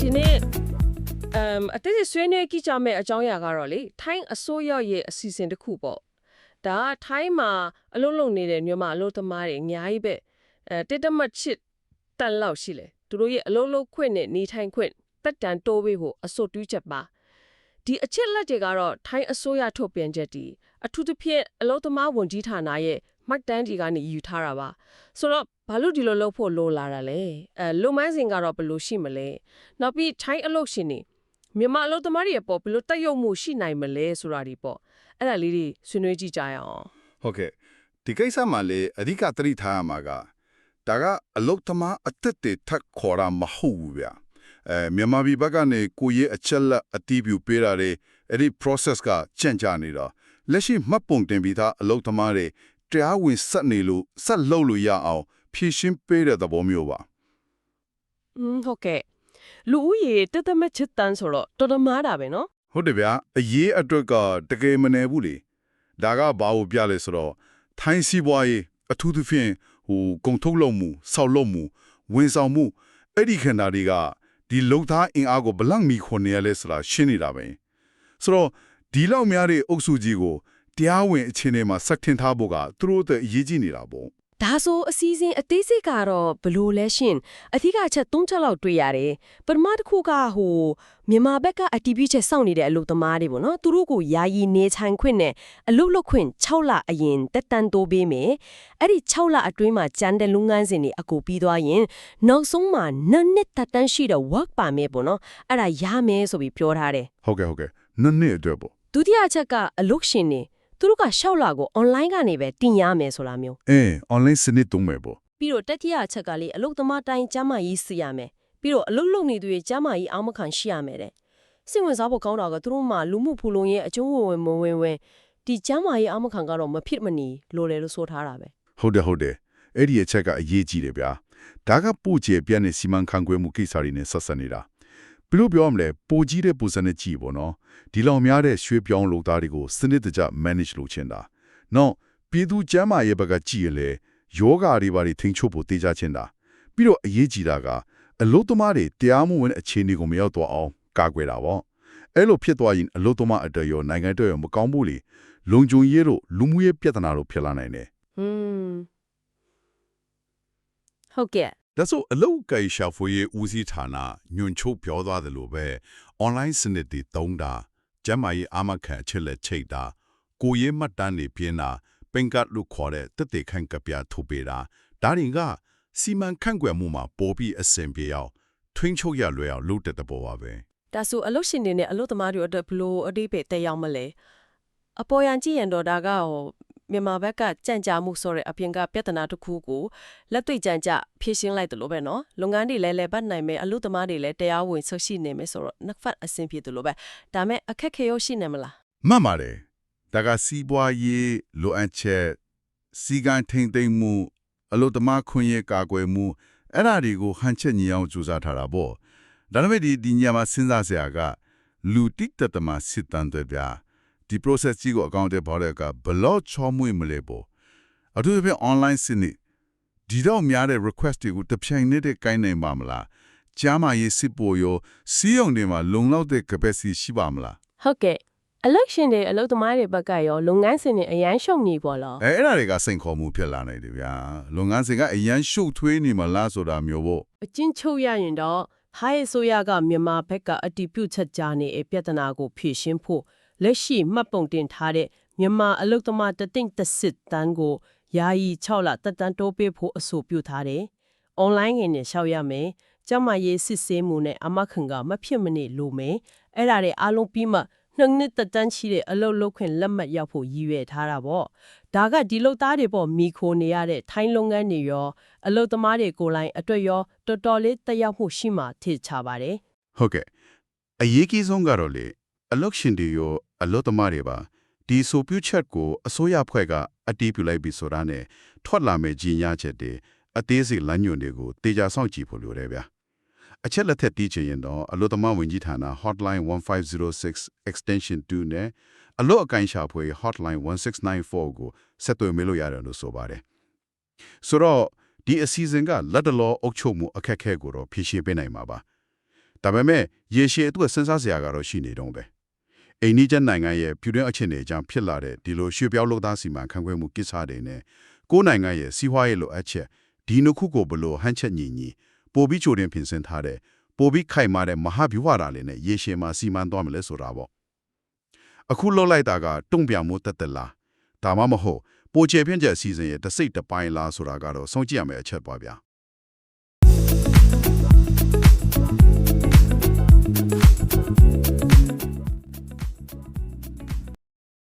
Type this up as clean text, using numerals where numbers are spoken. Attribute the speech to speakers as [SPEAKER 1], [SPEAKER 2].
[SPEAKER 1] ဒီနေ့အတိတ်ဆွေးနွေးကြည့်ကြမယ့်အကြောင်းအရာကတော့လေထိုင်းအစိုးရရဲ့အစီအစဉ်တစ်ခုပေါ့ဒါထိုင်းမှာအလုပ်လုပ်နေတဲ့မြန်မာအလုပ်သမားတွေအများကြီးပဲတစ်တမတ်ချစ်တက်လောက်ရှိလေသူတို့ရဲ့အလုပ်လုပ်ခွင့်နဲ့နေထိုင်ခွင့်တက်တန်တိုးပေးဖို့အဆိုတူးချက်ပါဒီအချက်လက်တွေကတော့ထိုင်းအစိုးရထုတ်ပြန်ချက်ဒီအထူးသဖြင့်အလုပ်သမားဝန်ကြီးဌာနရဲ့မှတ်တမ်းတွေကနေယူထားတာပါဆိုတော့ဘာလို့ဒီလိုလုပ်ဖို့လိုလာတာလဲလုပ်မန်းစဉ်ကတော့ဘယ်လိုရှိမလဲနောက်ပြီးထိုင်းအလုပ်ရှင်တွေမြန်မာအလုပ်သမားတွေပေါ်ဘယ်လိုတက်ရောက်မှုရှိနိုင်မလဲဆိုတာဒီပေါ့အဲ့ဒါလေးတွေဆွေးနွေးကြည့်ကြရအောင်
[SPEAKER 2] ဟုတ်ကဲ့ဒီကိစ္စမှာလေအဓိကသတိထားရမှာကဒါကအလုတ်သမားအသက်တွေထက်ခေါ်တာမဟုတ်ဘူးဗျမြန်မာပြည်ဘက်ကနေကိုရဲ့အချက်လက်အတီးပြူပေးတာတွေအဲ့ဒီ process ကကြန့်ကြာနေတော့လက်ရှိမှတ်ပုံတင်ပြီးသားအလုတ်သမားတွေတရားဝင်ဆက်နေလို့ဆက်လုပ်လို့ရအောင်ဖြည့်ရှင်းပေးတဲ့သဘောမျိုးပါ
[SPEAKER 1] ဟုတ်ကဲ့လူဦးရေတက်တမချစ်တန်းဆိုတော့တော်တော်များတာပဲနော်
[SPEAKER 2] ဟုတ်တယ်ဗျာအရေးအတွက်ကတကယ်မနေဘူးလေဒါကဘာလို့ပြလဲဆိုတော့ထိုင်းစီးပွားရေးအထူးသဖြင့်ကုန်ထုတ်လုပ်မှုဆောက်လုပ်မှုဝန်ဆောင်မှုအဲ့ဒီခန္ဓာတွေကဒီလုံသားအင်အားကိုဘလန့်မီခွန်နေရလဲဆိုတာရှင်းနေတာပဲဆိုတော့ဒီလောက်များတဲ့အုပ်စုကြီးကိုတရားဝင်အခြေအနေမှာစက်ထင်ထားဖို့ကသူတို့အတွက်အရေးကြီးနေတာပေါ့
[SPEAKER 1] ဒါဆိုအစည်းအဝေးအသေးစိတ်ကတော့ဘလို့လဲရှင်အထူးအချက်၃ချက်လောက်တွေ့ရတယ်ပထမတစ်ခုကမြန်မာဘက်ကအတီးပြချက်စောင့်နေတဲ့အလုပ်သမားတွေပေါ့နော်သူတို့ကိုယာယီနေထိုင်ခွင့်နဲ့အလုပ်လုပ်ခွင့်6လအရင်တက်တန်းတိုးပေးမယ်အဲ့ဒီ6လအတွင်းမှာကျန်တဲ့လုပ်ငန်းစဉ်တွေအကူပြီးသွားရင်နောက်ဆုံးမှာနှစ်တက်တန်းရှိတဲ့ work permit ပေါ့နော်အဲ့ဒါရမယ်ဆိုပြီးပြောထားတယ်
[SPEAKER 2] ဟုတ်ကဲ့နှစ်အတွက်ပေါ့
[SPEAKER 1] ဒုတိယအချက်ကအလုပ်ရှင်တွေသူတို့ကရှောက်လာကို online ကနေပဲတင်ရမယ်ဆိုတာမျိုး
[SPEAKER 2] online စနစ်သုံးမယ်ပေါ့
[SPEAKER 1] ပြီးတော့တတိယအချက်ကလေအလုပ်သမားတိုင်းကျန်းမာရေးစီရမယ်ပြီးတော့အလုပ်လုပ်နေသူတွေကျန်းမာရေးအောက်မခံရှိရမယ်တဲ့စိတ်ဝင်စားဖို့ကောင်းတာကသူတို့မှလူမှုဖူလုံရဲ့အကျုံးဝင်ဝင်ဒီကျန်းမာရေးအောက်မခံကတော့မဖြစ်မနေလိုတယ်လို့ဆိုထားတာပဲ
[SPEAKER 2] ဟုတ်တယ်အဲ့ဒီအချက်ကအရေးကြီးတယ်ဗျာဒါကပို့ချေပြတဲ့စီမံခန့်ခွဲမှုကိစ္စတွေနဲ့ဆက်ဆက်နေတာဘယ်လိုပြောမလဲပိုကြီးတဲ့ပုံစံနဲ့ကြည့်ပေါ့နော်ဒီလောက်များတဲ့ရွှေပြောင်းလုပ်သားတွေကိုစနစ်တကျ manage လုပ်ချင်တာနော်ပြည်သူကျန်းမာရေးဘက်ကကြည့်ရလေယောဂါတွေပါထိန်းချုပ်ဖို့တေးကြချင်တာပြီးတော့အရေးကြီးတာကအလုတ်သမားတွေတရားမှုဝင်အခြေအနေကိုမရောက်တော့အောင်ကာကွယ်တာပေါ့အဲ့လိုဖြစ်သွားရင်အလုတ်သမားအတရောနိုင်ငံတော်ရောမကောင်းဘူးလေလုံခြုံရေးတို့လူမှုရေးပြဿနာတို့ဖြစ်လာနိုင်တယ်
[SPEAKER 1] ဟုတ်ကဲ့
[SPEAKER 2] ဒါဆိုအလုတ်ကိုင်ရှာဖွေရေးဦးစီးဌာနညွန်ချုပ်ပြောသွားတယ်လို့ပဲ online စနစ်တွေတုံးတာကျန်းမာရေးအာမခံအချက်လက်ချိတ်တာကိုရေးမှတ်တမ်းတွေပြင်းတာပင်ကတ်လို့ခေါ်တဲ့တက်တေခန့်ကပြထုတ်ပေးတာဒါတွေကစီမံခန့်ခွဲမှုမှာပိုပြီးအဆင်ပြေအောင်ထွင်းချုပ်ရလွယ်အောင်လုပ်တဲ့ပေါ်ပါပဲ
[SPEAKER 1] ဒါဆိုအလုပ်ရှင်တွေနဲ့အလုပ်သမားတွေအတွက်ဘလို့အတိတ်ပဲတက်ရောက်မလဲအပေါ်ယံကြည့်ရင်တော့ဒါကမြန်မာဘက်ကကြံ့ကြာမှုဆိုတဲ့အပြင်ကပြဿနာတစ်ခုကိုလက်တွေ့ကြံ့ကြဖြေရှင်းလိုက်တယ်လို့ပဲနော်လုပ်ငန်းတွေလည်းပတ်နိုင်မယ်အလုပ်သမားတွေလည်းတရားဝင်ဆက်ရှိနေမယ်ဆိုတော့နှစ်ဖက်အဆင်ပြေတယ်လို့ပဲဒါမဲ့အခက်ခဲရရှိနေမလား
[SPEAKER 2] မှန်ပါတယ်ဒါကစီးပွားရေးလိုအပ်ချက်စီကံထိမ့်သိမ့်မှုအလုပ်သမားခွင့်ရကာကွယ်မှုအဲ့ဒါတွေကိုဟန်ချက်ညီအောင်ကြိုးစားထားတာပေါ့ဒါပေမဲ့ဒီညမှာစဉ်းစားစရာကလူတိတတမစစ်တမ်းတွေပြဒီ process ကြီးကိုအကောင့်ထဲပေါ်တဲ့ကဘလို့ချောမွေ့မလဲပေါ့အထူးသဖြင့် online စနစ်ဒီတော့များတဲ့ request တွေကိုတပြိုင်နက်တည်းကိုင်းနိုင်ပါမလားကြားမှာရေးစစ်ပေါ်ရောစီးရုံတွေမှာလုံလောက်တဲ့ capacity ရှိပါမလား
[SPEAKER 1] ဟုတ်ကဲ့အလုပ်ရှင်တွေအလုပ်သမားတွေဘက်ကရောလုပ်ငန်းစဉ်တွေအရန်ရှုံနေပေါ့လား
[SPEAKER 2] အဲ့ဒါတွေကစိန်ခေါ်မှုဖြစ်လာနိုင်တယ်ဗျာလုပ်ငန်းစဉ်ကအရန်ရှုပ်ထွေးနေမလားဆိုတာမျိုးပေါ့
[SPEAKER 1] အချင်းချုပ်ရရင်တော့ဟိုင်းဆိုရကမြန်မာဘက်ကအတီးပြုတ်ချက်ကြားနေပြဿနာကိုဖြေရှင်းဖို့လက်ရှိမှတ်ပုံတင်ထားတဲ့မြန်မာအလုပ်သမားတသိန်းတစ်စစ်တန်းကိုယာယီ6လတက်တန်းတိုးပေးဖို့အဆိုပြုထားတယ်။ online ငွေနဲ့ရှောက်ရမယ်။ကျမရေးစစ်ဆေးမှုနဲ့အမခံကမဖြစ်မနေလိုမယ်။အဲ့ဒါတွေအားလုံးပြီးမှနှစ်တက်တန်းရှိတဲ့အလုပ်လုပ်ခွင့်လက်မှတ်ရောက်ဖို့ရည်ရွယ်ထားတာပေါ့။ဒါကဒီလုပ်သားတွေပေါ့မိခိုနေရတဲ့ထိုင်းလုပ်ငန်းတွေရောအလုပ်သမားတွေကိုယ်တိုင်အတွက်ရောတော်တော်လေးတက်ရောက်မှုရှိမှထိချပါတယ်
[SPEAKER 2] ။ဟုတ်ကဲ့အရေးကြီးဆုံးကတော့လေအလုပ်ရှင်တွေရောအလုပ်သမားတွေပါဒီဆိုပြုချက်ကိုအစိုးရဖွဲ့ကအတီးပြလိုက်ပြီဆိုတာနဲ့ထွက်လာမယ့်ကြီးညာချက်တွေအသေးစိတ်လမ်းညွှန်တွေကိုတေချာဆောင်ကြည့်ဖို့လိုတယ်ဗျာအချက်လက်ထက်တီးချင်ရင်တော့အလုပ်သမားဝန်ကြီးဌာန hotline 1506 extension 2နဲ့အလုပ်အကိုင်းရှာဖွေ hotline 1694ကိုဆက်သွယ်မေးလို့ရတယ်လို့ဆိုပါတယ်ဆိုတော့ဒီအစီအစဉ်ကလက်တလောအုပ်ချုပ်မှုအခက်အခဲကိုတော့ဖြေရှင်းပေးနိုင်မှာပါ ဒါပေမဲ့ရေရှည်အတွက်စဉ်းစားစရာကတော့ရှိနေတော့ပဲအိန္ဒိယနိုင်ငံရဲ့ပြည်တွင်းအခြေအနေကြောင့်ဖြစ်လာတဲ့ဒီလိုရွှေ့ပြောင်းလုပ်သားစီမံခန့်ခွဲမှုကိစ္စတွေနဲ့ကိုယ်နိုင်ငံရဲ့စီးပွားရေးလိုအပ်ချက်ဒီနှစ်ခုကိုဘလို့ဟန်ချက်ညီပိုပြီးချိုတင်ပြင်ဆင်ထားတဲ့ပိုပြီးခိုင်မာတဲ့မဟာဗျူဟာဓာတ်လေးနဲ့ရေရှည်မှာစီမံသွားမလဲဆိုတာပေါ့အခုလောက်လိုက်တာကတုံ့ပြန်မှုတက်တက်လားဒါမှမဟုတ်ပိုချေပြင်းချက်အစီအစဉ်ရဲ့တစ်စိတ်တစ်ပိုင်းလားဆိုတာကတော့စောင့်ကြည့်ရမယ့်အချက်ပါဗျာ